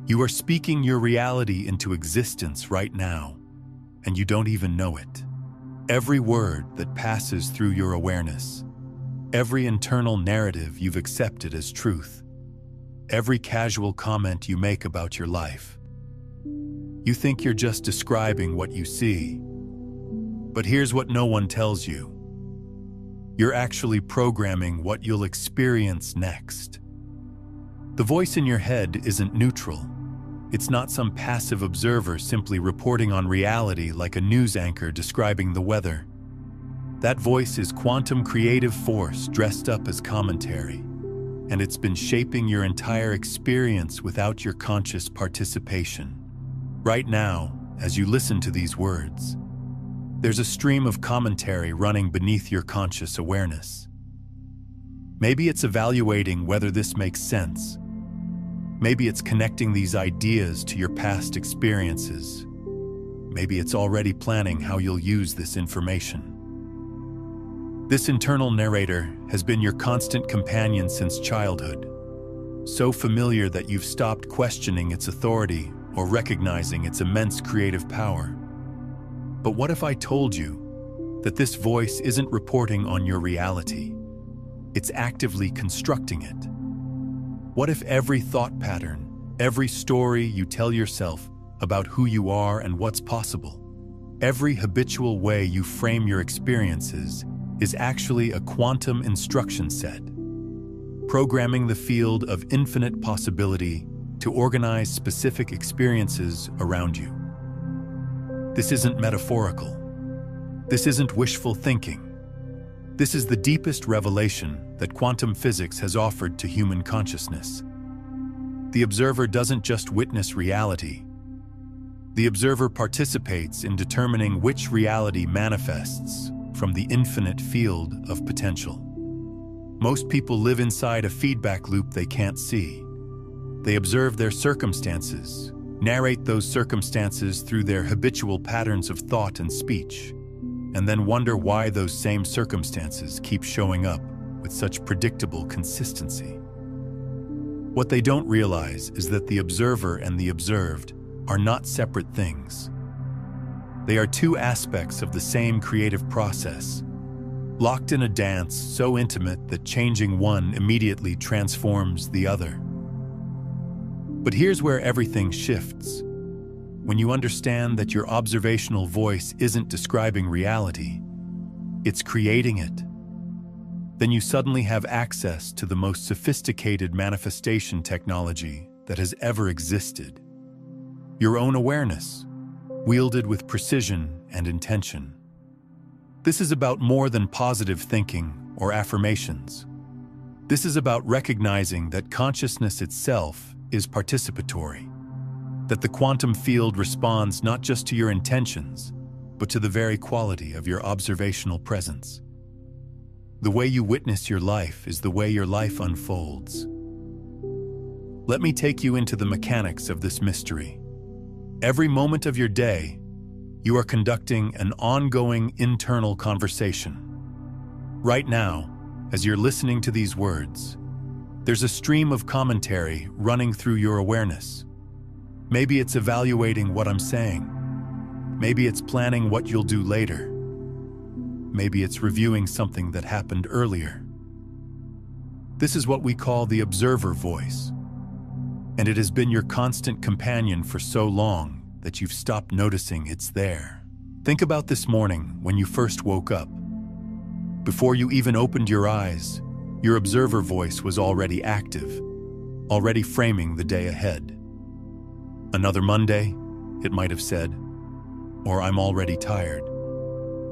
You are speaking your reality into existence right now, and you don't even know it. Every word that passes through your awareness, every internal narrative you've accepted as truth, every casual comment you make about your life. You think you're just describing what you see, but here's what no one tells you. You're actually programming what you'll experience next. The voice in your head isn't neutral. It's not some passive observer simply reporting on reality like a news anchor describing the weather. That voice is quantum creative force dressed up as commentary, and it's been shaping your entire experience without your conscious participation. Right now, as you listen to these words, there's a stream of commentary running beneath your conscious awareness. Maybe it's evaluating whether this makes sense. Maybe it's connecting these ideas to your past experiences. Maybe it's already planning how you'll use this information. This internal narrator has been your constant companion since childhood, so familiar that you've stopped questioning its authority or recognizing its immense creative power. But what if I told you that this voice isn't reporting on your reality? It's actively constructing it. What if every thought pattern, every story you tell yourself about who you are and what's possible, every habitual way you frame your experiences is actually a quantum instruction set, programming the field of infinite possibility to organize specific experiences around you? This isn't metaphorical. This isn't wishful thinking. This is the deepest revelation that quantum physics has offered to human consciousness. The observer doesn't just witness reality. The observer participates in determining which reality manifests from the infinite field of potential. Most people live inside a feedback loop they can't see. They observe their circumstances, narrate those circumstances through their habitual patterns of thought and speech, and then wonder why those same circumstances keep showing up with such predictable consistency. What they don't realize is that the observer and the observed are not separate things. They are two aspects of the same creative process, locked in a dance so intimate that changing one immediately transforms the other. But here's where everything shifts. When you understand that your observational voice isn't describing reality, it's creating it, then you suddenly have access to the most sophisticated manifestation technology that has ever existed. Your own awareness, wielded with precision and intention. This is about more than positive thinking or affirmations. This is about recognizing that consciousness itself is participatory, that the quantum field responds not just to your intentions, but to the very quality of your observational presence. The way you witness your life is the way your life unfolds. Let me take you into the mechanics of this mystery. Every moment of your day, you are conducting an ongoing internal conversation. Right now, as you're listening to these words, there's a stream of commentary running through your awareness. Maybe it's evaluating what I'm saying. Maybe it's planning what you'll do later. Maybe it's reviewing something that happened earlier. This is what we call the observer voice, and it has been your constant companion for so long that you've stopped noticing it's there. Think about this morning when you first woke up. Before you even opened your eyes, your observer voice was already active, already framing the day ahead. Another Monday, it might have said, or I'm already tired,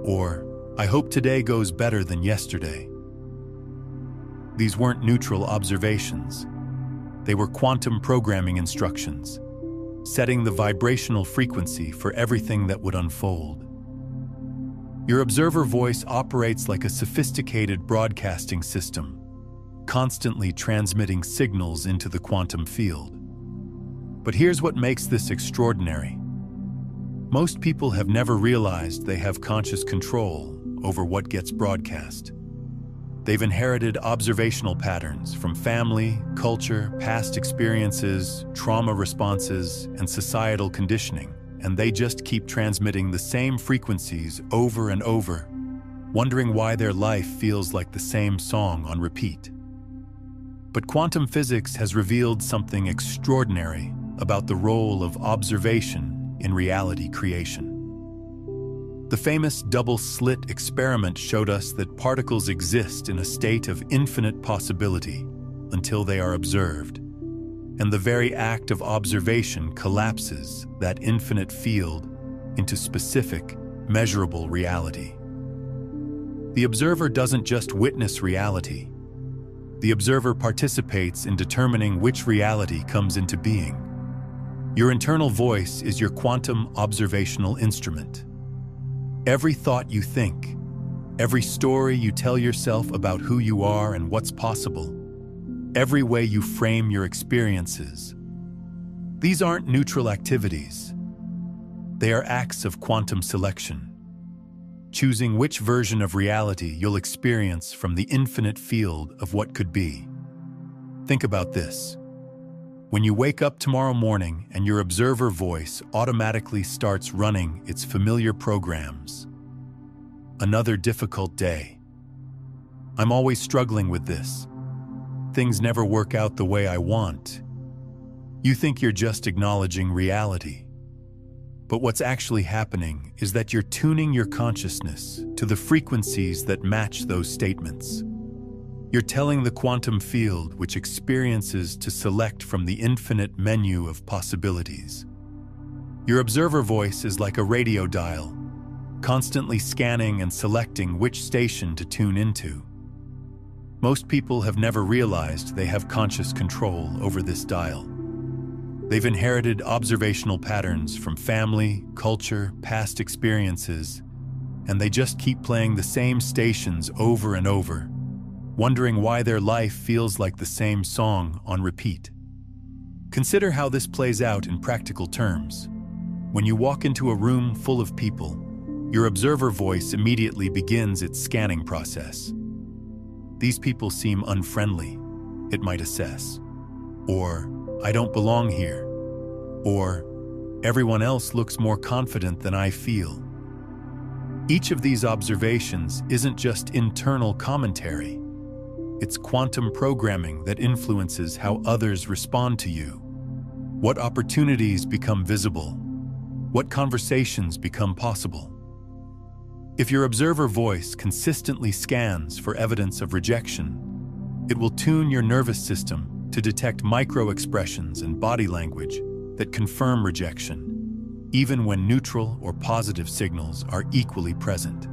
or I hope today goes better than yesterday. These weren't neutral observations. They were quantum programming instructions, setting the vibrational frequency for everything that would unfold. Your observer voice operates like a sophisticated broadcasting system, constantly transmitting signals into the quantum field. But here's what makes this extraordinary. Most people have never realized they have conscious control over what gets broadcast. They've inherited observational patterns from family, culture, past experiences, trauma responses, and societal conditioning, and they just keep transmitting the same frequencies over and over, wondering why their life feels like the same song on repeat. But quantum physics has revealed something extraordinary about the role of observation in reality creation. The famous double-slit experiment showed us that particles exist in a state of infinite possibility until they are observed, and the very act of observation collapses that infinite field into specific, measurable reality. The observer doesn't just witness reality. The observer participates in determining which reality comes into being. Your internal voice is your quantum observational instrument. Every thought you think, every story you tell yourself about who you are and what's possible, every way you frame your experiences, these aren't neutral activities. They are acts of quantum selection, choosing which version of reality you'll experience from the infinite field of what could be. Think about this. When you wake up tomorrow morning and your observer voice automatically starts running its familiar programs. Another difficult day. I'm always struggling with this. Things never work out the way I want. You think you're just acknowledging reality. But what's actually happening is that you're tuning your consciousness to the frequencies that match those statements. You're telling the quantum field which experiences to select from the infinite menu of possibilities. Your observer voice is like a radio dial, constantly scanning and selecting which station to tune into. Most people have never realized they have conscious control over this dial. They've inherited observational patterns from family, culture, past experiences, and they just keep playing the same stations over and over, wondering why their life feels like the same song on repeat. Consider how this plays out in practical terms. When you walk into a room full of people, your observer voice immediately begins its scanning process. These people seem unfriendly, it might assess. Or, I don't belong here. Or, everyone else looks more confident than I feel. Each of these observations isn't just internal commentary. It's quantum programming that influences how others respond to you. What opportunities become visible? What conversations become possible? If your observer voice consistently scans for evidence of rejection, it will tune your nervous system to detect micro-expressions and body language that confirm rejection, even when neutral or positive signals are equally present.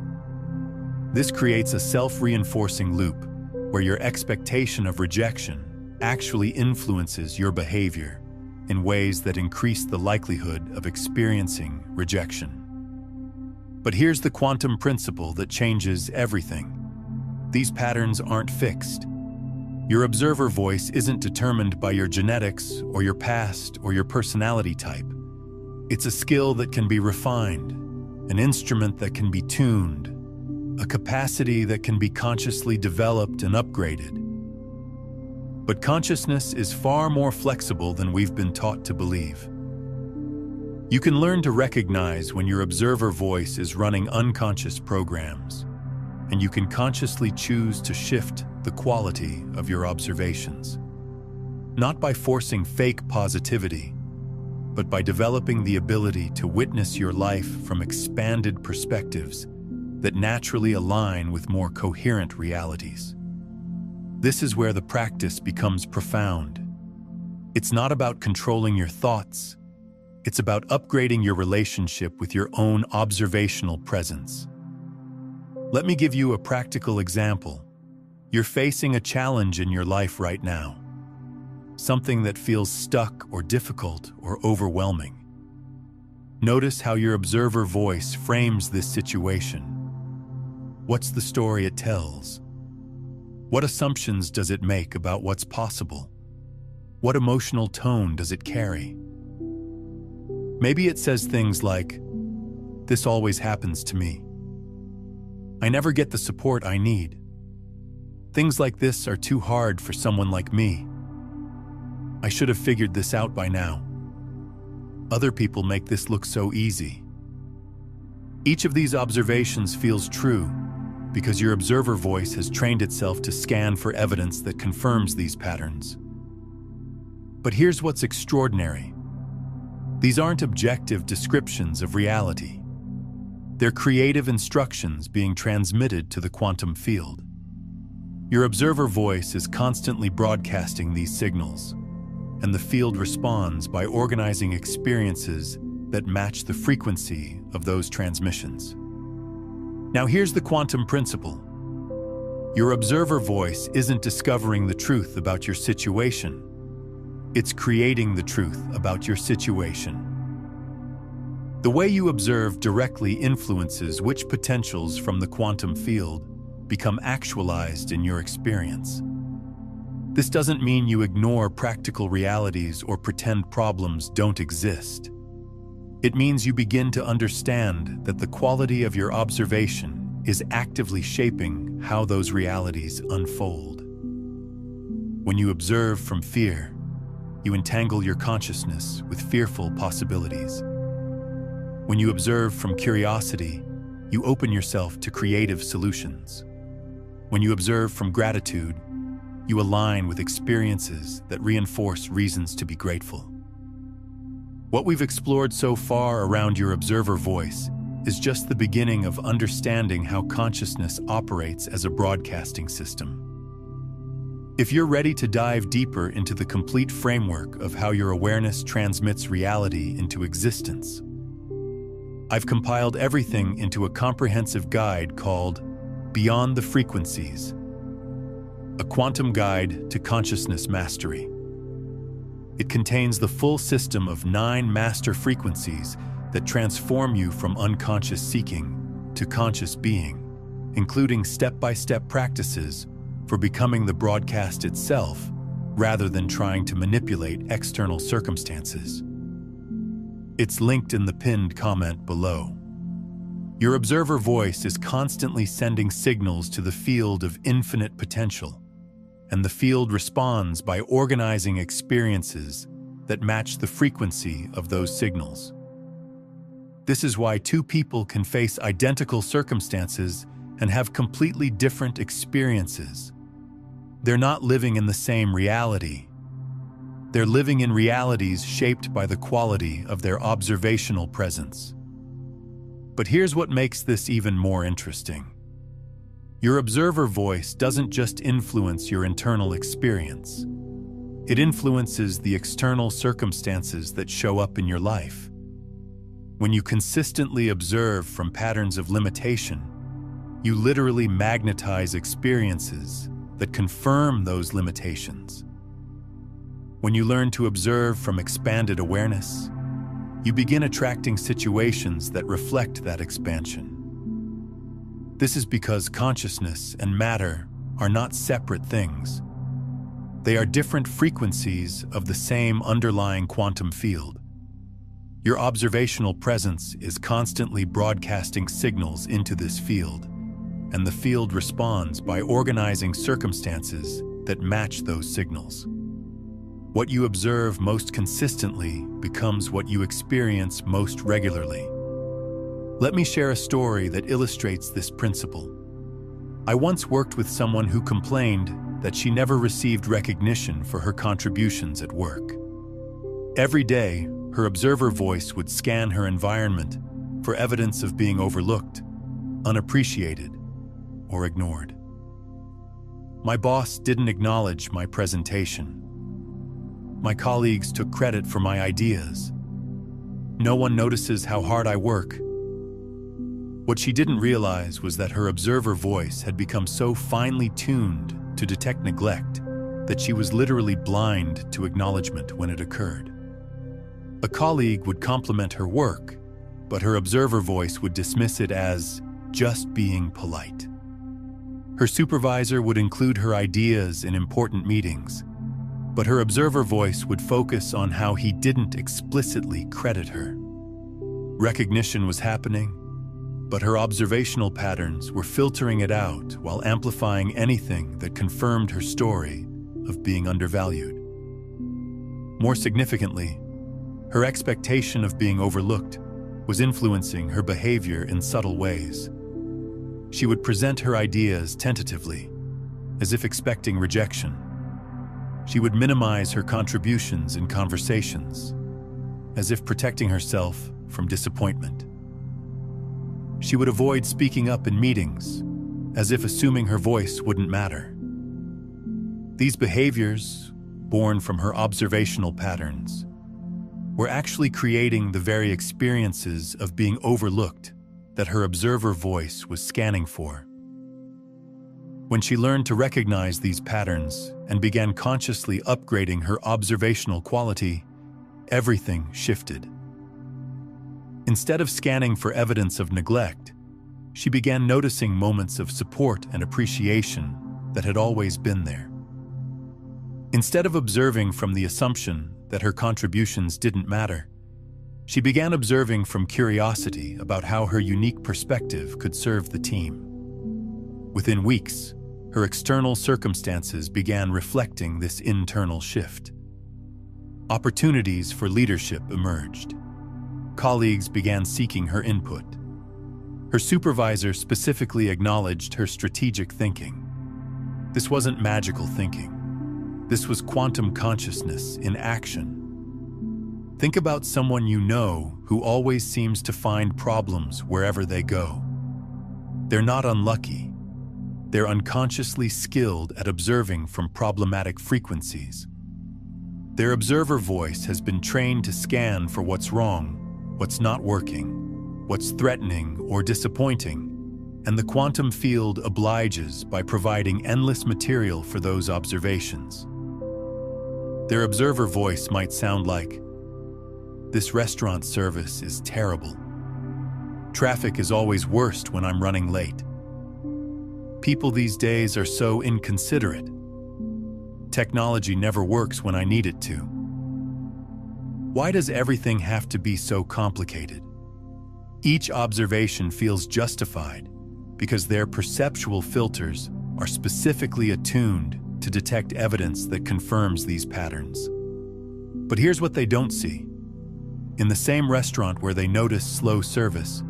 This creates a self-reinforcing loop where your expectation of rejection actually influences your behavior in ways that increase the likelihood of experiencing rejection. But here's the quantum principle that changes everything. These patterns aren't fixed. Your observer voice isn't determined by your genetics or your past or your personality type. It's a skill that can be refined, an instrument that can be tuned, a capacity that can be consciously developed and upgraded. But consciousness is far more flexible than we've been taught to believe. You can learn to recognize when your observer voice is running unconscious programs, and you can consciously choose to shift the quality of your observations. Not by forcing fake positivity, but by developing the ability to witness your life from expanded perspectives that naturally align with more coherent realities. This is where the practice becomes profound. It's not about controlling your thoughts. It's about upgrading your relationship with your own observational presence. Let me give you a practical example. You're facing a challenge in your life right now. Something that feels stuck or difficult or overwhelming. Notice how your observer voice frames this situation. What's the story it tells? What assumptions does it make about what's possible? What emotional tone does it carry? Maybe it says things like, "This always happens to me. I never get the support I need." Things like this are too hard for someone like me. I should have figured this out by now. Other people make this look so easy. Each of these observations feels true because your observer voice has trained itself to scan for evidence that confirms these patterns. But here's what's extraordinary. These aren't objective descriptions of reality. They're creative instructions being transmitted to the quantum field. Your observer voice is constantly broadcasting these signals, and the field responds by organizing experiences that match the frequency of those transmissions. Now here's the quantum principle. Your observer voice isn't discovering the truth about your situation. It's creating the truth about your situation. The way you observe directly influences which potentials from the quantum field become actualized in your experience. This doesn't mean you ignore practical realities or pretend problems don't exist. It means you begin to understand that the quality of your observation is actively shaping how those realities unfold. When you observe from fear, you entangle your consciousness with fearful possibilities. When you observe from curiosity, you open yourself to creative solutions. When you observe from gratitude, you align with experiences that reinforce reasons to be grateful. What we've explored so far around your observer voice is just the beginning of understanding how consciousness operates as a broadcasting system. If you're ready to dive deeper into the complete framework of how your awareness transmits reality into existence, I've compiled everything into a comprehensive guide called Beyond the Frequencies, a quantum guide to consciousness mastery. It contains the full system of 9 master frequencies that transform you from unconscious seeking to conscious being, including step-by-step practices for becoming the broadcast itself rather than trying to manipulate external circumstances. It's linked in the pinned comment below. Your observer voice is constantly sending signals to the field of infinite potential, and the field responds by organizing experiences that match the frequency of those signals. This is why 2 people can face identical circumstances and have completely different experiences. They're not living in the same reality. They're living in realities shaped by the quality of their observational presence. But here's what makes this even more interesting. Your observer voice doesn't just influence your internal experience. It influences the external circumstances that show up in your life. When you consistently observe from patterns of limitation, you literally magnetize experiences that confirm those limitations. When you learn to observe from expanded awareness, you begin attracting situations that reflect that expansion. This is because consciousness and matter are not separate things. They are different frequencies of the same underlying quantum field. Your observational presence is constantly broadcasting signals into this field, and the field responds by organizing circumstances that match those signals. What you observe most consistently becomes what you experience most regularly. Let me share a story that illustrates this principle. I once worked with someone who complained that she never received recognition for her contributions at work. Every day, her observer voice would scan her environment for evidence of being overlooked, unappreciated, or ignored. My boss didn't acknowledge my presentation. My colleagues took credit for my ideas. No one notices how hard I work. What she didn't realize was that her observer voice had become so finely tuned to detect neglect that she was literally blind to acknowledgement when it occurred. A colleague would compliment her work, but her observer voice would dismiss it as just being polite. Her supervisor would include her ideas in important meetings, but her observer voice would focus on how he didn't explicitly credit her. Recognition was happening, but her observational patterns were filtering it out while amplifying anything that confirmed her story of being undervalued. More significantly, her expectation of being overlooked was influencing her behavior in subtle ways. She would present her ideas tentatively, as if expecting rejection. She would minimize her contributions in conversations, as if protecting herself from disappointment. She would avoid speaking up in meetings, as if assuming her voice wouldn't matter. These behaviors, born from her observational patterns, were actually creating the very experiences of being overlooked that her observer voice was scanning for. When she learned to recognize these patterns and began consciously upgrading her observational quality, everything shifted. Instead of scanning for evidence of neglect, she began noticing moments of support and appreciation that had always been there. Instead of observing from the assumption that her contributions didn't matter, she began observing from curiosity about how her unique perspective could serve the team. Within weeks, her external circumstances began reflecting this internal shift. Opportunities for leadership emerged. Colleagues began seeking her input. Her supervisor specifically acknowledged her strategic thinking. This wasn't magical thinking. This was quantum consciousness in action. Think about someone you know who always seems to find problems wherever they go. They're not unlucky. They're unconsciously skilled at observing from problematic frequencies. Their observer voice has been trained to scan for what's wrong, what's not working, what's threatening or disappointing, and the quantum field obliges by providing endless material for those observations. Their observer voice might sound like, "This restaurant service is terrible. Traffic is always worst when I'm running late. People these days are so inconsiderate. Technology never works when I need it to. Why does everything have to be so complicated?" Each observation feels justified because their perceptual filters are specifically attuned to detect evidence that confirms these patterns. But here's what they don't see. In the same restaurant where they notice slow service,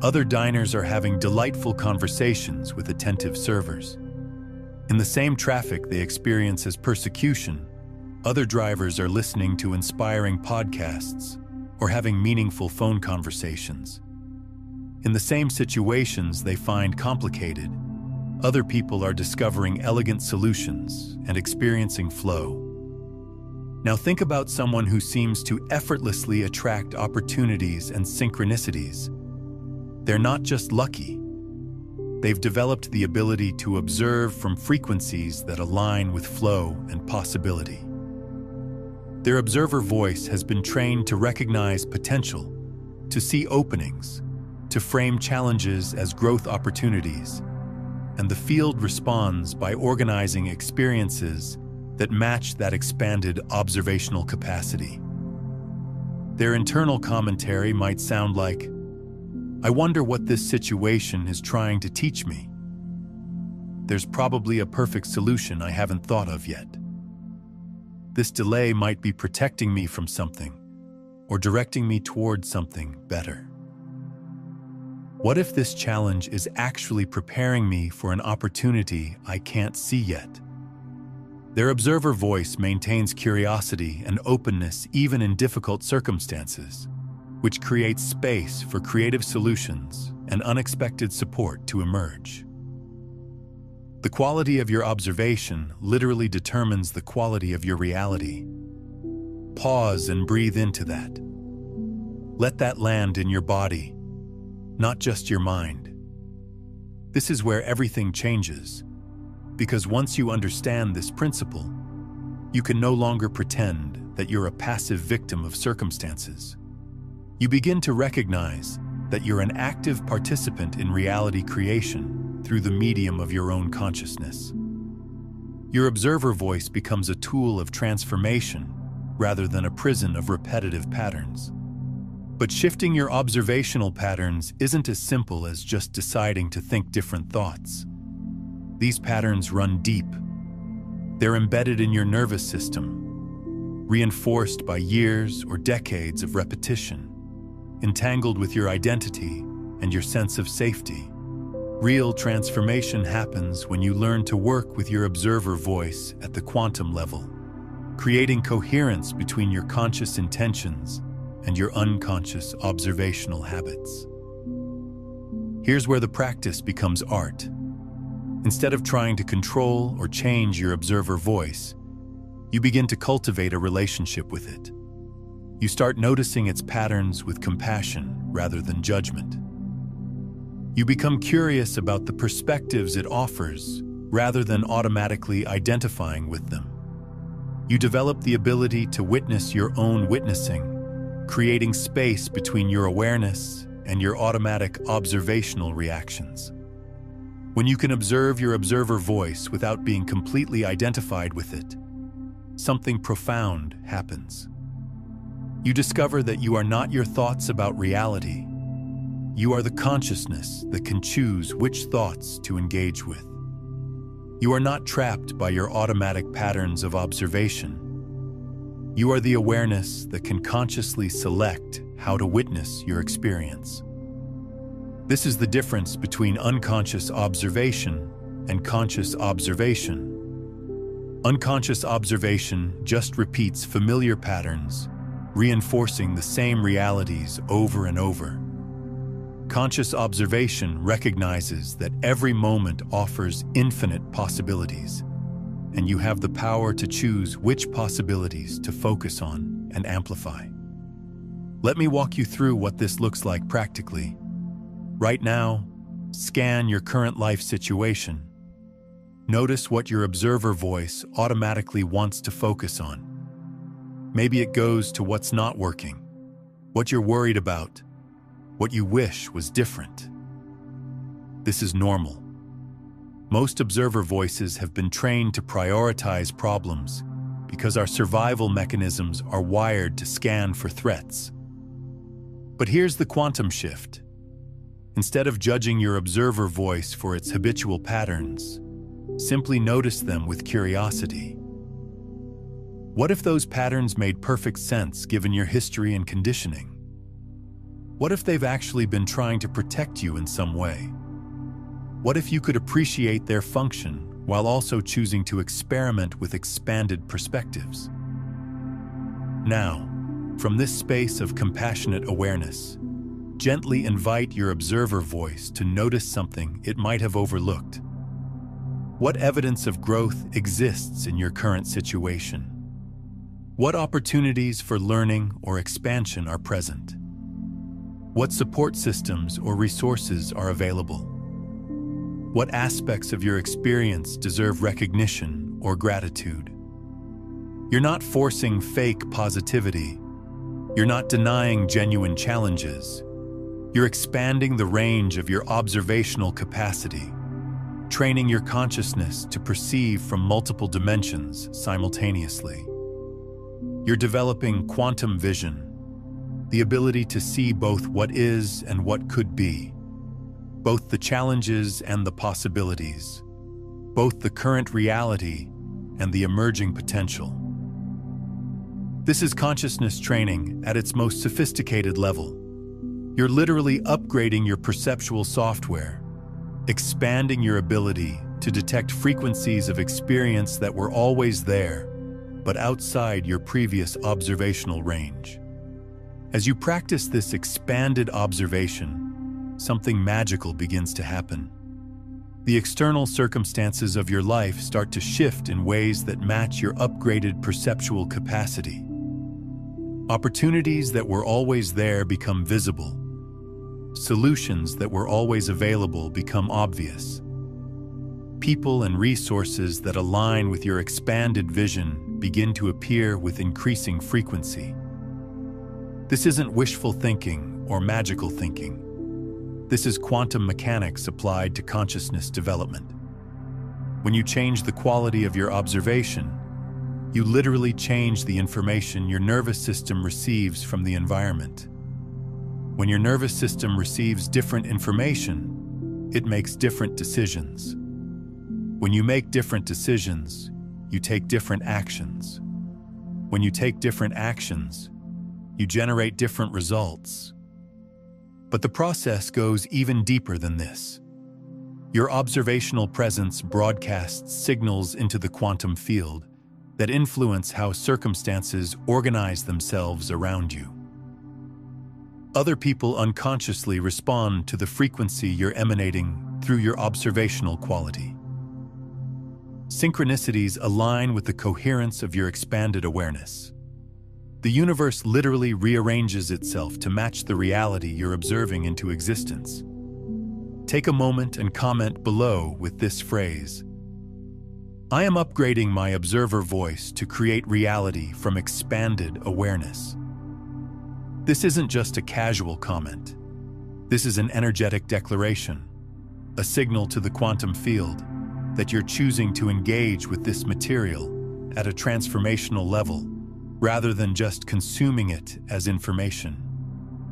other diners are having delightful conversations with attentive servers. In the same traffic they experience as persecution, other drivers are listening to inspiring podcasts or having meaningful phone conversations. In the same situations they find complicated, other people are discovering elegant solutions and experiencing flow. Now think about someone who seems to effortlessly attract opportunities and synchronicities. They're not just lucky. They've developed the ability to observe from frequencies that align with flow and possibility. Their observer voice has been trained to recognize potential, to see openings, to frame challenges as growth opportunities, and the field responds by organizing experiences that match that expanded observational capacity. Their internal commentary might sound like, "I wonder what this situation is trying to teach me. There's probably a perfect solution I haven't thought of yet. This delay might be protecting me from something or directing me towards something better. What if this challenge is actually preparing me for an opportunity I can't see yet?" Their observer voice maintains curiosity and openness even in difficult circumstances, which creates space for creative solutions and unexpected support to emerge. The quality of your observation literally determines the quality of your reality. Pause and breathe into that. Let that land in your body, not just your mind. This is where everything changes, because once you understand this principle, you can no longer pretend that you're a passive victim of circumstances. You begin to recognize that you're an active participant in reality creation through the medium of your own consciousness. Your observer voice becomes a tool of transformation rather than a prison of repetitive patterns. But shifting your observational patterns isn't as simple as just deciding to think different thoughts. These patterns run deep. They're embedded in your nervous system, reinforced by years or decades of repetition, entangled with your identity and your sense of safety. Real transformation happens when you learn to work with your observer voice at the quantum level, creating coherence between your conscious intentions and your unconscious observational habits. Here's where the practice becomes art. Instead of trying to control or change your observer voice, you begin to cultivate a relationship with it. You start noticing its patterns with compassion rather than judgment. You become curious about the perspectives it offers rather than automatically identifying with them. You develop the ability to witness your own witnessing, creating space between your awareness and your automatic observational reactions. When you can observe your observer voice without being completely identified with it, something profound happens. You discover that you are not your thoughts about reality. You are the consciousness that can choose which thoughts to engage with. You are not trapped by your automatic patterns of observation. You are the awareness that can consciously select how to witness your experience. This is the difference between unconscious observation and conscious observation. Unconscious observation just repeats familiar patterns, reinforcing the same realities over and over. Conscious observation recognizes that every moment offers infinite possibilities, and you have the power to choose which possibilities to focus on and amplify. Let me walk you through what this looks like practically. Right now, scan your current life situation. Notice what your observer voice automatically wants to focus on. Maybe it goes to what's not working, what you're worried about, what you wish was different. This is normal. Most observer voices have been trained to prioritize problems because our survival mechanisms are wired to scan for threats. But here's the quantum shift. Instead of judging your observer voice for its habitual patterns, simply notice them with curiosity. What if those patterns made perfect sense given your history and conditioning? What if they've actually been trying to protect you in some way? What if you could appreciate their function while also choosing to experiment with expanded perspectives? Now, from this space of compassionate awareness, gently invite your observer voice to notice something it might have overlooked. What evidence of growth exists in your current situation? What opportunities for learning or expansion are present? What support systems or resources are available? What aspects of your experience deserve recognition or gratitude? You're not forcing fake positivity. You're not denying genuine challenges. You're expanding the range of your observational capacity, training your consciousness to perceive from multiple dimensions simultaneously. You're developing quantum vision, the ability to see both what is and what could be, both the challenges and the possibilities, both the current reality and the emerging potential. This is consciousness training at its most sophisticated level. You're literally upgrading your perceptual software, expanding your ability to detect frequencies of experience that were always there, but outside your previous observational range. As you practice this expanded observation, something magical begins to happen. The external circumstances of your life start to shift in ways that match your upgraded perceptual capacity. Opportunities that were always there become visible. Solutions that were always available become obvious. People and resources that align with your expanded vision begin to appear with increasing frequency. This isn't wishful thinking or magical thinking. This is quantum mechanics applied to consciousness development. When you change the quality of your observation, you literally change the information your nervous system receives from the environment. When your nervous system receives different information, it makes different decisions. When you make different decisions, you take different actions. When you take different actions, you generate different results. But the process goes even deeper than this. Your observational presence broadcasts signals into the quantum field that influence how circumstances organize themselves around you. Other people unconsciously respond to the frequency you're emanating through your observational quality. Synchronicities align with the coherence of your expanded awareness. The universe literally rearranges itself to match the reality you're observing into existence. Take a moment and comment below with this phrase: I am upgrading my observer voice to create reality from expanded awareness. This isn't just a casual comment. This is an energetic declaration, a signal to the quantum field that you're choosing to engage with this material at a transformational level, rather than just consuming it as information.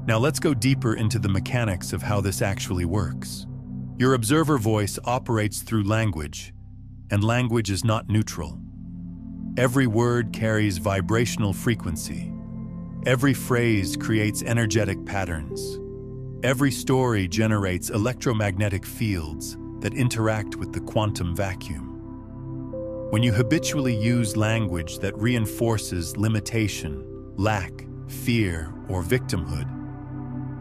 Now let's go deeper into the mechanics of how this actually works. Your observer voice operates through language, and language is not neutral. Every word carries vibrational frequency. Every phrase creates energetic patterns. Every story generates electromagnetic fields that interact with the quantum vacuum. When you habitually use language that reinforces limitation, lack, fear, or victimhood,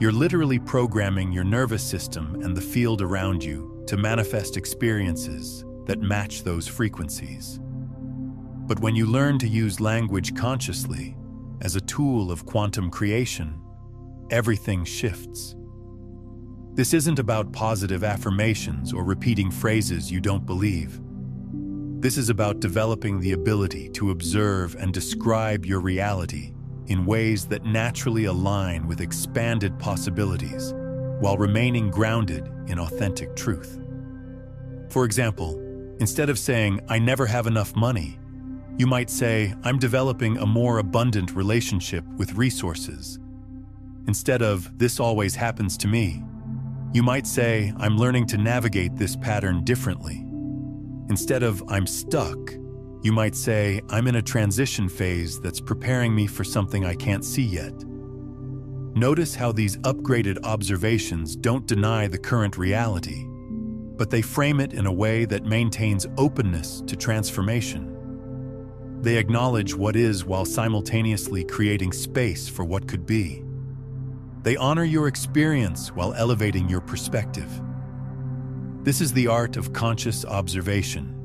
you're literally programming your nervous system and the field around you to manifest experiences that match those frequencies. But when you learn to use language consciously, as a tool of quantum creation, everything shifts. This isn't about positive affirmations or repeating phrases you don't believe. This is about developing the ability to observe and describe your reality in ways that naturally align with expanded possibilities while remaining grounded in authentic truth. For example, instead of saying, "I never have enough money," you might say, "I'm developing a more abundant relationship with resources." Instead of, "This always happens to me," you might say, "I'm learning to navigate this pattern differently." Instead of, "I'm stuck," you might say, "I'm in a transition phase that's preparing me for something I can't see yet." Notice how these upgraded observations don't deny the current reality, but they frame it in a way that maintains openness to transformation. They acknowledge what is while simultaneously creating space for what could be. They honor your experience while elevating your perspective. This is the art of conscious observation,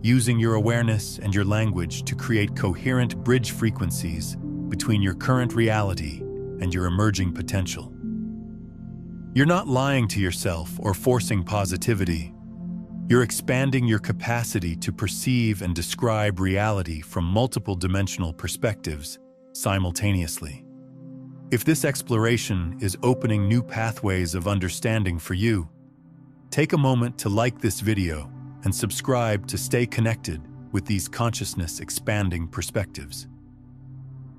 using your awareness and your language to create coherent bridge frequencies between your current reality and your emerging potential. You're not lying to yourself or forcing positivity. You're expanding your capacity to perceive and describe reality from multiple dimensional perspectives simultaneously. If this exploration is opening new pathways of understanding for you, take a moment to like this video and subscribe to stay connected with these consciousness-expanding perspectives.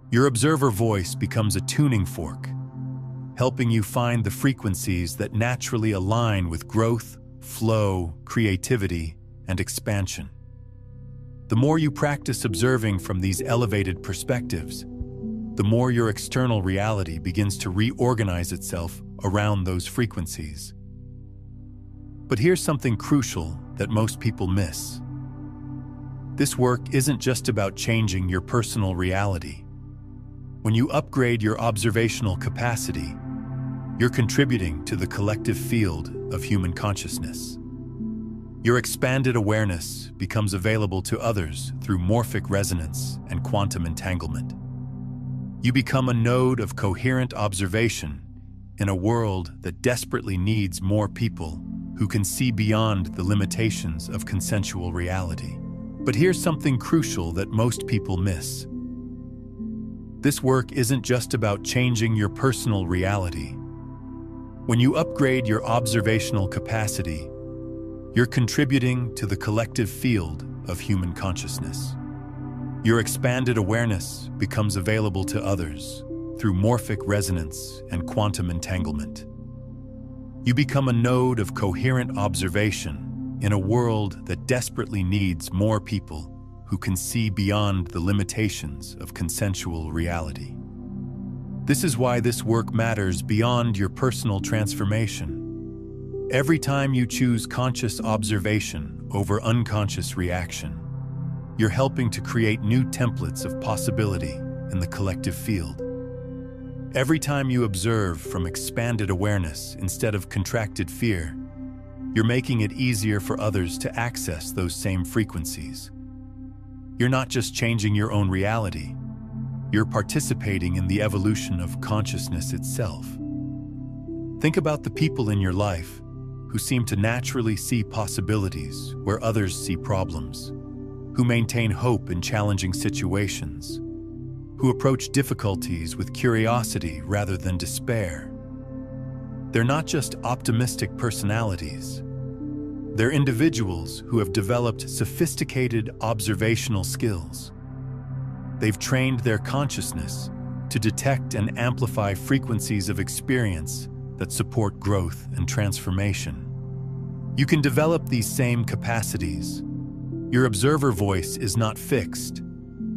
Your observer voice becomes a tuning fork, helping you find the frequencies that naturally align with growth, flow, creativity, and expansion. The more you practice observing from these elevated perspectives, the more your external reality begins to reorganize itself around those frequencies. But here's something crucial that most people miss. This work isn't just about changing your personal reality. When you upgrade your observational capacity, you're contributing to the collective field of human consciousness. Your expanded awareness becomes available to others through morphic resonance and quantum entanglement. You become a node of coherent observation in a world that desperately needs more people who can see beyond the limitations of consensual reality. But here's something crucial that most people miss. This work isn't just about changing your personal reality. When you upgrade your observational capacity, you're contributing to the collective field of human consciousness. Your expanded awareness becomes available to others, through morphic resonance and quantum entanglement. You become a node of coherent observation in a world that desperately needs more people who can see beyond the limitations of consensual reality. This is why this work matters beyond your personal transformation. Every time you choose conscious observation over unconscious reaction, you're helping to create new templates of possibility in the collective field. Every time you observe from expanded awareness instead of contracted fear, you're making it easier for others to access those same frequencies. You're not just changing your own reality, you're participating in the evolution of consciousness itself. Think about the people in your life who seem to naturally see possibilities where others see problems, who maintain hope in challenging situations, who approach difficulties with curiosity rather than despair. They're not just optimistic personalities. They're individuals who have developed sophisticated observational skills. They've trained their consciousness to detect and amplify frequencies of experience that support growth and transformation. You can develop these same capacities. Your observer voice is not fixed.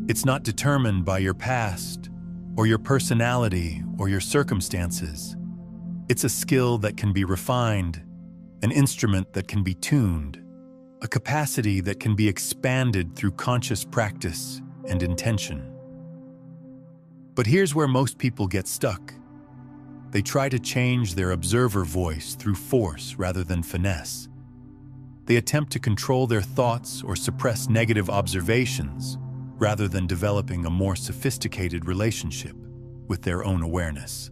It's not determined by your past, or your personality, or your circumstances. It's a skill that can be refined, an instrument that can be tuned, a capacity that can be expanded through conscious practice and intention. But here's where most people get stuck. They try to change their observer voice through force rather than finesse. They attempt to control their thoughts or suppress negative observations rather than developing a more sophisticated relationship with their own awareness.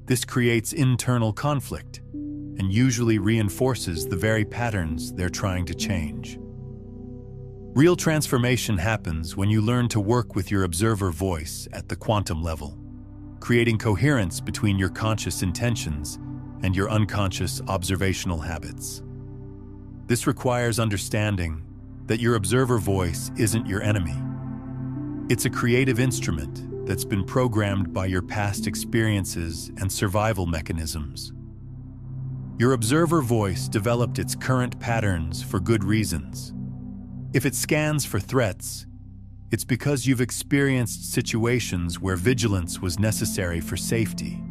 This creates internal conflict and usually reinforces the very patterns they're trying to change. Real transformation happens when you learn to work with your observer voice at the quantum level, creating coherence between your conscious intentions and your unconscious observational habits. This requires understanding that your observer voice isn't your enemy. It's a creative instrument that's been programmed by your past experiences and survival mechanisms. Your observer voice developed its current patterns for good reasons. If it scans for threats, it's because you've experienced situations where vigilance was necessary for safety.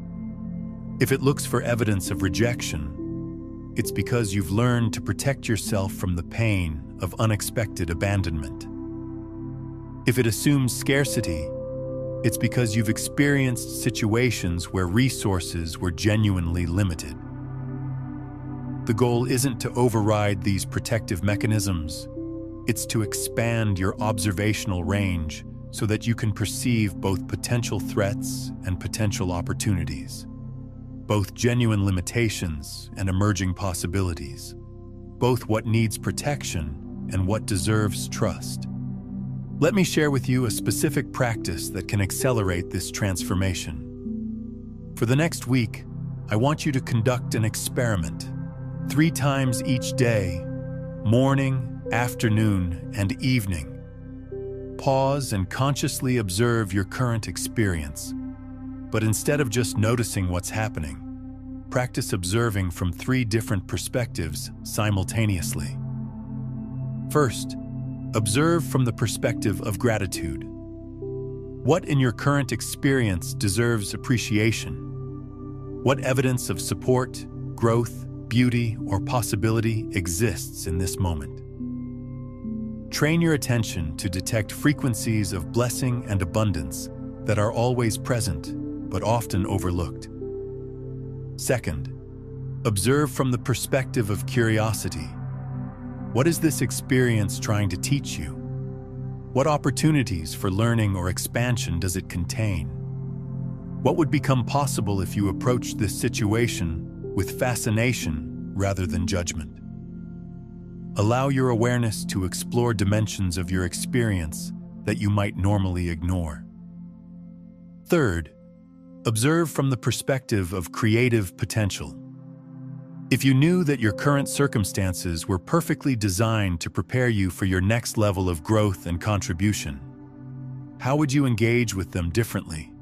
If it looks for evidence of rejection, it's because you've learned to protect yourself from the pain of unexpected abandonment. If it assumes scarcity, it's because you've experienced situations where resources were genuinely limited. The goal isn't to override these protective mechanisms. It's to expand your observational range so that you can perceive both potential threats and potential opportunities, both genuine limitations and emerging possibilities, both what needs protection and what deserves trust. Let me share with you a specific practice that can accelerate this transformation. For the next week, I want you to conduct an experiment 3 times each day, morning, afternoon, and evening. Pause and consciously observe your current experience. But instead of just noticing what's happening, practice observing from 3 different perspectives simultaneously. First, observe from the perspective of gratitude. What in your current experience deserves appreciation? What evidence of support, growth, beauty, or possibility exists in this moment? Train your attention to detect frequencies of blessing and abundance that are always present, but often overlooked. Second, observe from the perspective of curiosity. What is this experience trying to teach you? What opportunities for learning or expansion does it contain? What would become possible if you approached this situation with fascination rather than judgment? Allow your awareness to explore dimensions of your experience that you might normally ignore. Third, observe from the perspective of creative potential. If you knew that your current circumstances were perfectly designed to prepare you for your next level of growth and contribution, how would you engage with them differently?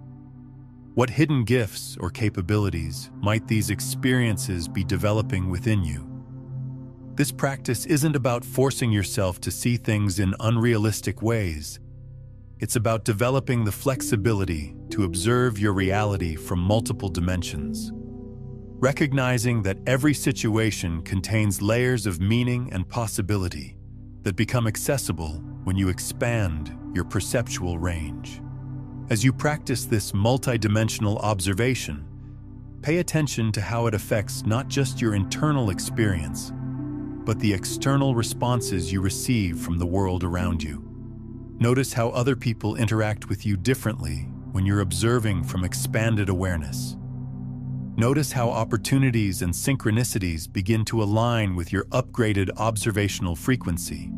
What hidden gifts or capabilities might these experiences be developing within you? This practice isn't about forcing yourself to see things in unrealistic ways. It's about developing the flexibility to observe your reality from multiple dimensions. Recognizing that every situation contains layers of meaning and possibility that become accessible when you expand your perceptual range. As you practice this multidimensional observation, pay attention to how it affects not just your internal experience, but the external responses you receive from the world around you. Notice how other people interact with you differently when you're observing from expanded awareness. Notice how opportunities and synchronicities begin to align with your upgraded observational frequency.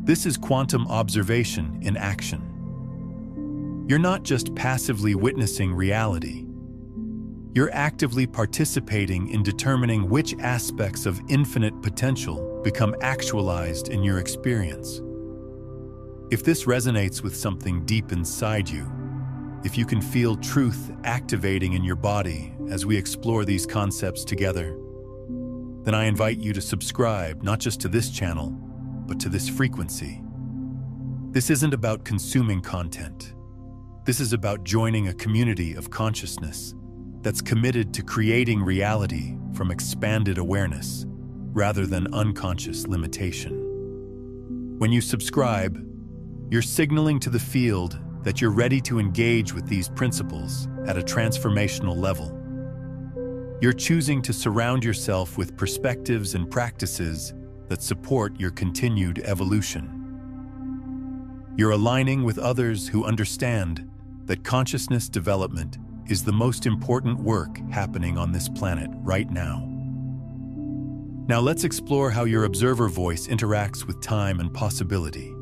This is quantum observation in action. You're not just passively witnessing reality. You're actively participating in determining which aspects of infinite potential become actualized in your experience. If this resonates with something deep inside you, if you can feel truth activating in your body as we explore these concepts together, then I invite you to subscribe not just to this channel, but to this frequency. This isn't about consuming content. This is about joining a community of consciousness that's committed to creating reality from expanded awareness rather than unconscious limitation. When you subscribe, you're signaling to the field that you're ready to engage with these principles at a transformational level. You're choosing to surround yourself with perspectives and practices that support your continued evolution. You're aligning with others who understand that consciousness development is the most important work happening on this planet right now. Now let's explore how your observer voice interacts with time and possibility.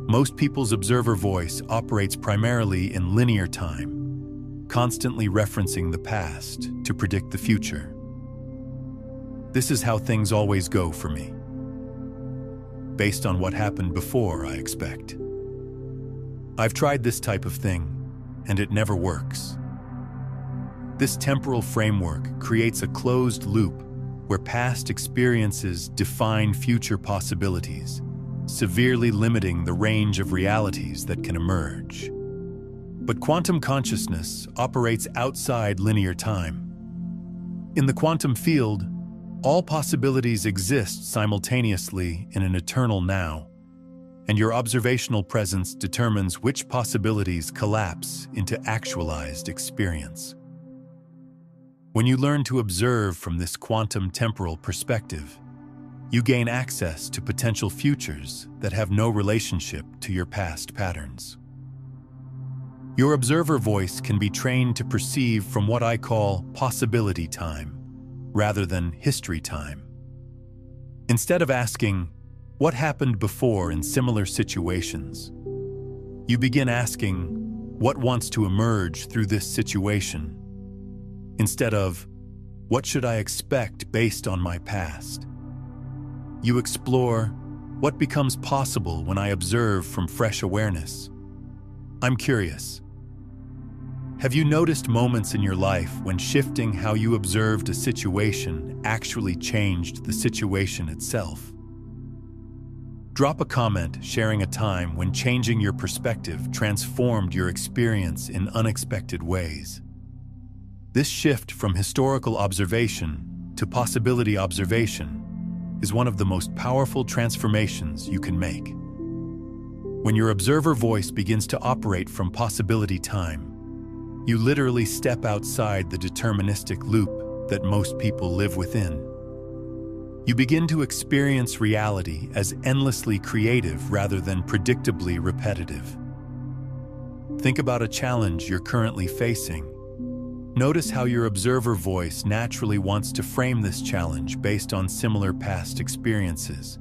Most people's observer voice operates primarily in linear time, constantly referencing the past to predict the future. This is how things always go for me, based on what happened before, I expect. I've tried this type of thing, and it never works. This temporal framework creates a closed loop where past experiences define future possibilities, severely limiting the range of realities that can emerge. But quantum consciousness operates outside linear time. In the quantum field, all possibilities exist simultaneously in an eternal now, and your observational presence determines which possibilities collapse into actualized experience. When you learn to observe from this quantum temporal perspective, you gain access to potential futures that have no relationship to your past patterns. Your observer voice can be trained to perceive from what I call possibility time, rather than history time. Instead of asking, "What happened before in similar situations?" you begin asking, "What wants to emerge through this situation?" Instead of, "What should I expect based on my past?" You explore, "What becomes possible when I observe from fresh awareness?" I'm curious. Have you noticed moments in your life when shifting how you observed a situation actually changed the situation itself? Drop a comment sharing a time when changing your perspective transformed your experience in unexpected ways. This shift from historical observation to possibility observation is one of the most powerful transformations you can make. When your observer voice begins to operate from possibility time, you literally step outside the deterministic loop that most people live within. You begin to experience reality as endlessly creative rather than predictably repetitive. Think about a challenge you're currently facing. Notice how your observer voice naturally wants to frame this challenge based on similar past experiences.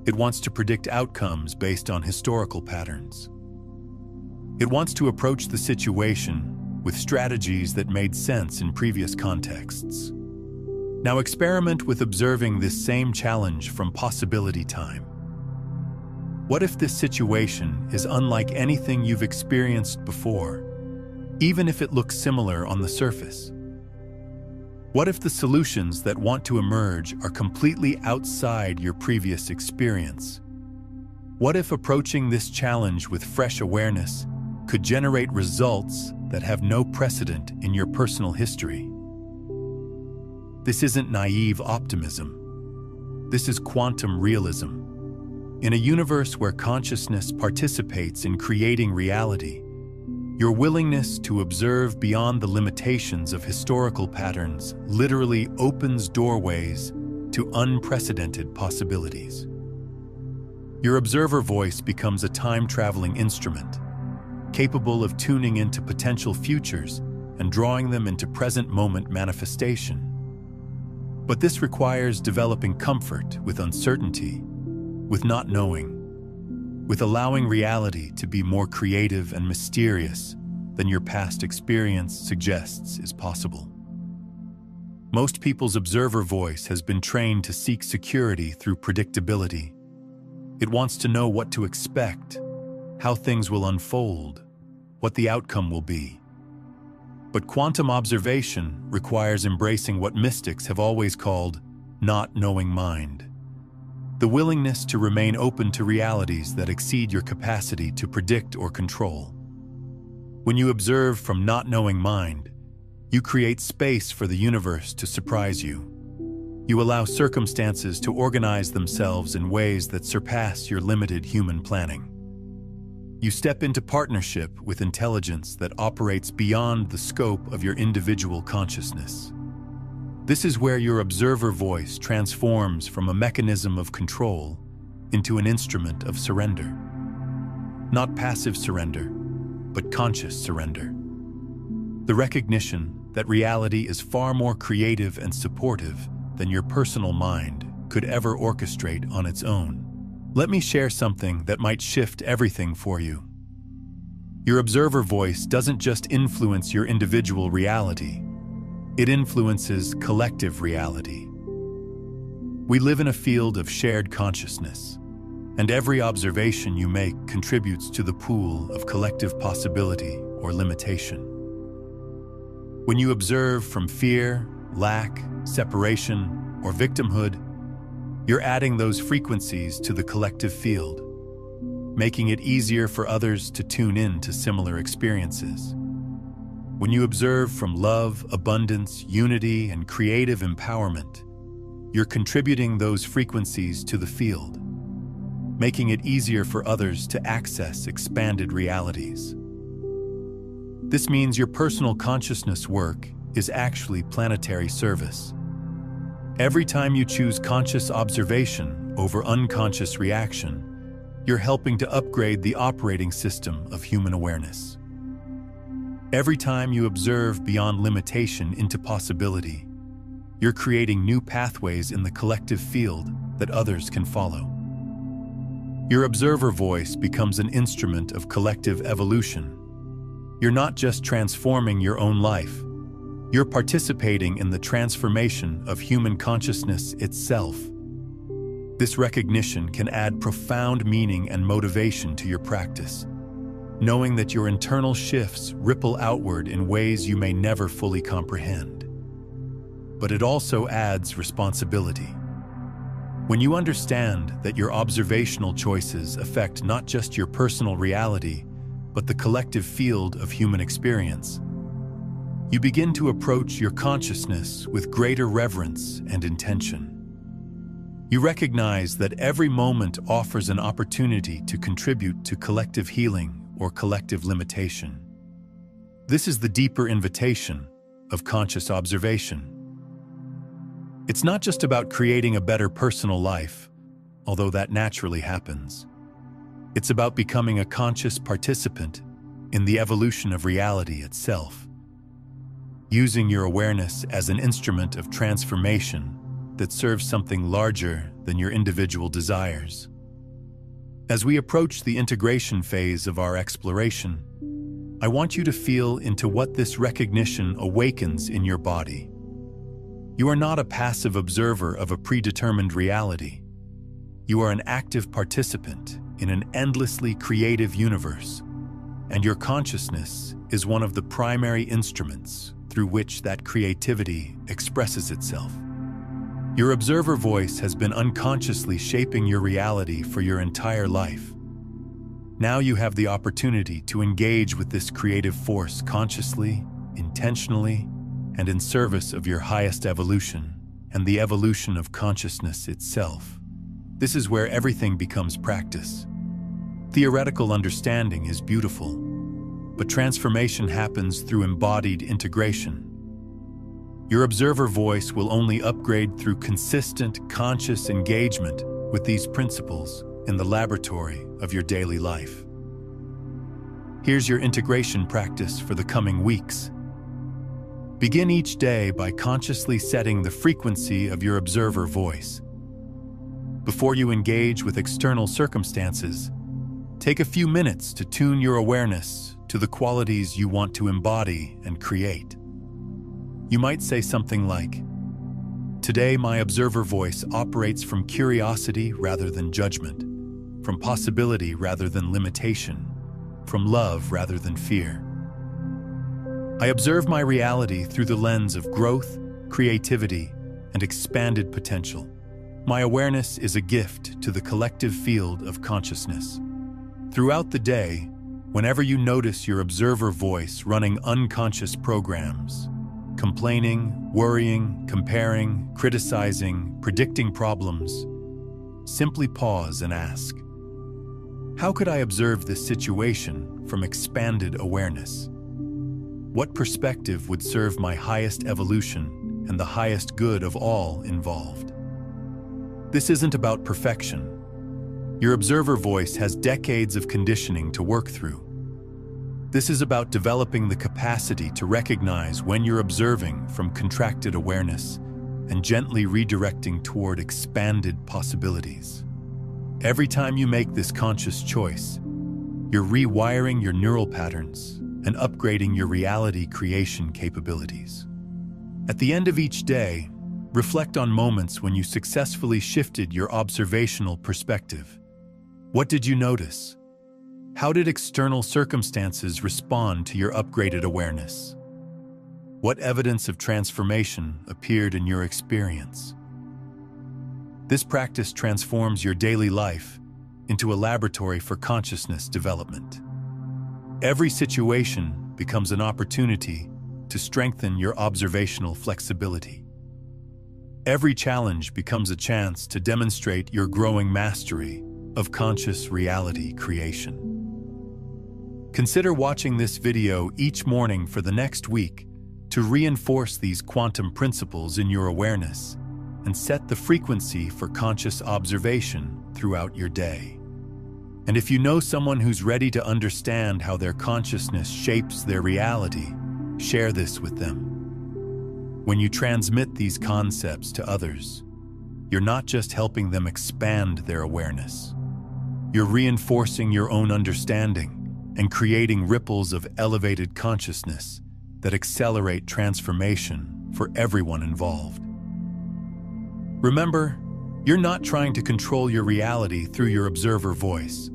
It wants to predict outcomes based on historical patterns. It wants to approach the situation with strategies that made sense in previous contexts. Now experiment with observing this same challenge from possibility time. What if this situation is unlike anything you've experienced before? even if it looks similar on the surface? What if the solutions that want to emerge are completely outside your previous experience? What if approaching this challenge with fresh awareness could generate results that have no precedent in your personal history? This isn't naive optimism. This is quantum realism. In a universe where consciousness participates in creating reality, your willingness to observe beyond the limitations of historical patterns literally opens doorways to unprecedented possibilities. Your observer voice becomes a time-traveling instrument, capable of tuning into potential futures and drawing them into present-moment manifestation. But this requires developing comfort with uncertainty, with not knowing, with allowing reality to be more creative and mysterious than your past experience suggests is possible. Most people's observer voice has been trained to seek security through predictability. It wants to know what to expect, how things will unfold, what the outcome will be. But quantum observation requires embracing what mystics have always called not knowing mind. The willingness to remain open to realities that exceed your capacity to predict or control. When you observe from not knowing mind, you create space for the universe to surprise you. You allow circumstances to organize themselves in ways that surpass your limited human planning. You step into partnership with intelligence that operates beyond the scope of your individual consciousness. This is where your observer voice transforms from a mechanism of control into an instrument of surrender. Not passive surrender, but conscious surrender. The recognition that reality is far more creative and supportive than your personal mind could ever orchestrate on its own. Let me share something that might shift everything for you. Your observer voice doesn't just influence your individual reality, it influences collective reality. We live in a field of shared consciousness, and every observation you make contributes to the pool of collective possibility or limitation. When you observe from fear, lack, separation, or victimhood, you're adding those frequencies to the collective field, making it easier for others to tune in to similar experiences. When you observe from love, abundance, unity, and creative empowerment, you're contributing those frequencies to the field, making it easier for others to access expanded realities. This means your personal consciousness work is actually planetary service. Every time you choose conscious observation over unconscious reaction, you're helping to upgrade the operating system of human awareness. Every time you observe beyond limitation into possibility, you're creating new pathways in the collective field that others can follow. Your observer voice becomes an instrument of collective evolution. You're not just transforming your own life, you're participating in the transformation of human consciousness itself. This recognition can add profound meaning and motivation to your practice, knowing that your internal shifts ripple outward in ways you may never fully comprehend. But it also adds responsibility. When you understand that your observational choices affect not just your personal reality, but the collective field of human experience, you begin to approach your consciousness with greater reverence and intention. You recognize that every moment offers an opportunity to contribute to collective healing or collective limitation. This is the deeper invitation of conscious observation. It's not just about creating a better personal life, although that naturally happens. It's about becoming a conscious participant in the evolution of reality itself, using your awareness as an instrument of transformation that serves something larger than your individual desires. As we approach the integration phase of our exploration, I want you to feel into what this recognition awakens in your body. You are not a passive observer of a predetermined reality. You are an active participant in an endlessly creative universe, and your consciousness is one of the primary instruments through which that creativity expresses itself. Your observer voice has been unconsciously shaping your reality for your entire life. Now you have the opportunity to engage with this creative force consciously, intentionally, and in service of your highest evolution and the evolution of consciousness itself. This is where everything becomes practice. Theoretical understanding is beautiful, but transformation happens through embodied integration. Your observer voice will only upgrade through consistent, conscious engagement with these principles in the laboratory of your daily life. Here's your integration practice for the coming weeks. Begin each day by consciously setting the frequency of your observer voice. Before you engage with external circumstances, take a few minutes to tune your awareness to the qualities you want to embody and create. You might say something like, "Today my observer voice operates from curiosity rather than judgment, from possibility rather than limitation, from love rather than fear. I observe my reality through the lens of growth, creativity, and expanded potential. My awareness is a gift to the collective field of consciousness." Throughout the day, whenever you notice your observer voice running unconscious programs, complaining, worrying, comparing, criticizing, predicting problems, simply pause and ask, "How could I observe this situation from expanded awareness? What perspective would serve my highest evolution and the highest good of all involved?" This isn't about perfection. Your observer voice has decades of conditioning to work through. This is about developing the capacity to recognize when you're observing from contracted awareness and gently redirecting toward expanded possibilities. Every time you make this conscious choice, you're rewiring your neural patterns and upgrading your reality creation capabilities. At the end of each day, reflect on moments when you successfully shifted your observational perspective. What did you notice? How did external circumstances respond to your upgraded awareness? What evidence of transformation appeared in your experience? This practice transforms your daily life into a laboratory for consciousness development. Every situation becomes an opportunity to strengthen your observational flexibility. Every challenge becomes a chance to demonstrate your growing mastery of conscious reality creation. Consider watching this video each morning for the next week to reinforce these quantum principles in your awareness and set the frequency for conscious observation throughout your day. And if you know someone who's ready to understand how their consciousness shapes their reality, share this with them. When you transmit these concepts to others, you're not just helping them expand their awareness. You're reinforcing your own understanding and creating ripples of elevated consciousness that accelerate transformation for everyone involved. Remember, you're not trying to control your reality through your observer voice.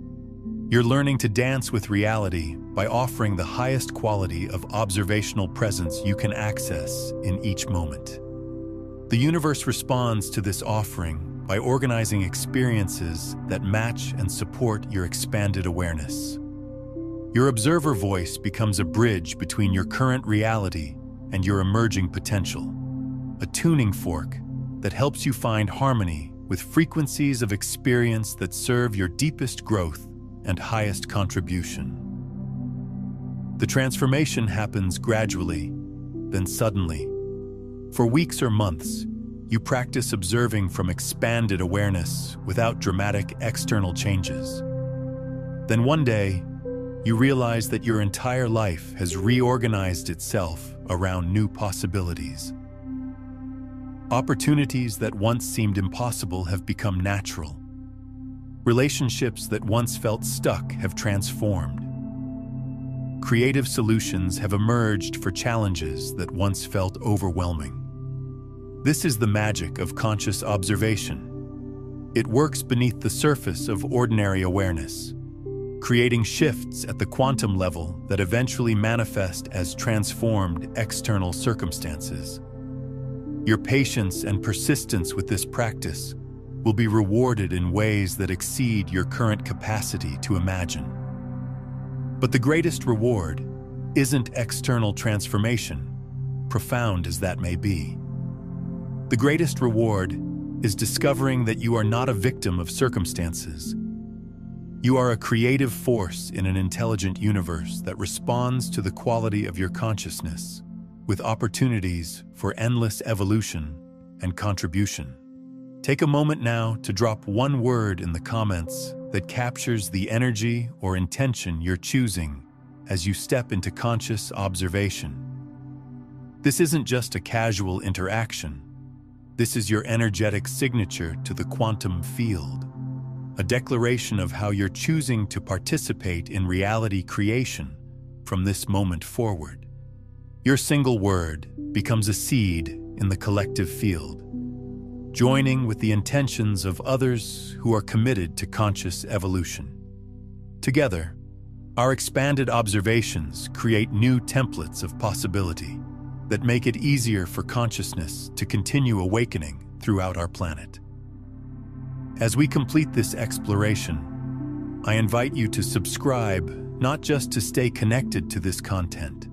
You're learning to dance with reality by offering the highest quality of observational presence you can access in each moment. The universe responds to this offering by organizing experiences that match and support your expanded awareness. Your observer voice becomes a bridge between your current reality and your emerging potential, a tuning fork that helps you find harmony with frequencies of experience that serve your deepest growth and highest contribution. The transformation happens gradually, then suddenly. For weeks or months, you practice observing from expanded awareness without dramatic external changes. Then one day, you realize that your entire life has reorganized itself around new possibilities. Opportunities that once seemed impossible have become natural. Relationships that once felt stuck have transformed. Creative solutions have emerged for challenges that once felt overwhelming. This is the magic of conscious observation. It works beneath the surface of ordinary awareness. creating shifts at the quantum level that eventually manifest as transformed external circumstances. Your patience and persistence with this practice will be rewarded in ways that exceed your current capacity to imagine. But the greatest reward isn't external transformation, profound as that may be. The greatest reward is discovering that you are not a victim of circumstances. You are a creative force in an intelligent universe that responds to the quality of your consciousness, with opportunities for endless evolution and contribution. Take a moment now to drop one word in the comments that captures the energy or intention you're choosing as you step into conscious observation. This isn't just a casual interaction. This is your energetic signature to the quantum field, a declaration of how you're choosing to participate in reality creation from this moment forward. Your single word becomes a seed in the collective field, joining with the intentions of others who are committed to conscious evolution. Together, our expanded observations create new templates of possibility that make it easier for consciousness to continue awakening throughout our planet. As we complete this exploration, I invite you to subscribe not just to stay connected to this content,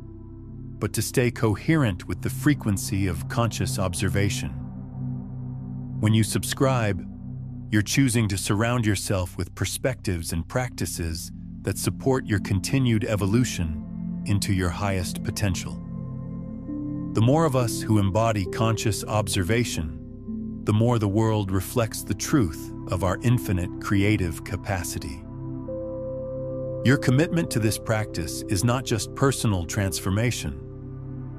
but to stay coherent with the frequency of conscious observation. When you subscribe, you're choosing to surround yourself with perspectives and practices that support your continued evolution into your highest potential. The more of us who embody conscious observation, the more the world reflects the truth of our infinite creative capacity. Your commitment to this practice is not just personal transformation,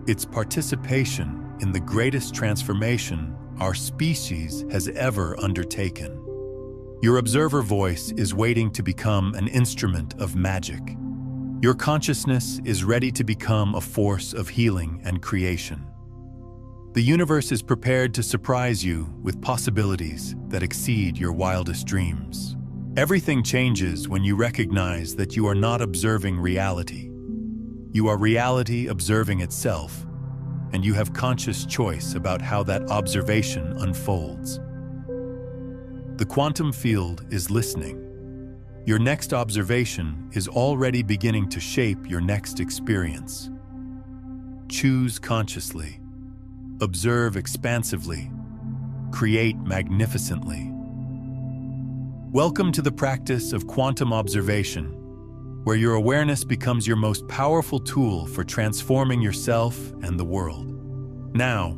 it's participation in the greatest transformation our species has ever undertaken. Your observer voice is waiting to become an instrument of magic. Your consciousness is ready to become a force of healing and creation. The universe is prepared to surprise you with possibilities that exceed your wildest dreams. Everything changes when you recognize that you are not observing reality. You are reality observing itself, and you have conscious choice about how that observation unfolds. The quantum field is listening. Your next observation is already beginning to shape your next experience. Choose consciously, observe expansively, create magnificently. Welcome to the practice of quantum observation, where your awareness becomes your most powerful tool for transforming yourself and the world. Now,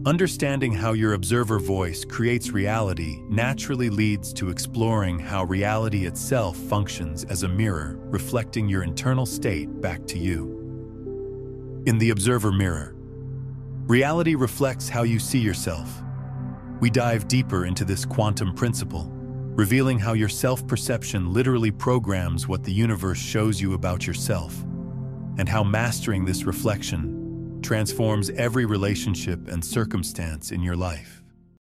understanding how your observer voice creates reality naturally leads to exploring how reality itself functions as a mirror, reflecting your internal state back to you. In the observer mirror, reality reflects how you see yourself. We dive deeper into this quantum principle, revealing how your self-perception literally programs what the universe shows you about yourself, and how mastering this reflection transforms every relationship and circumstance in your life.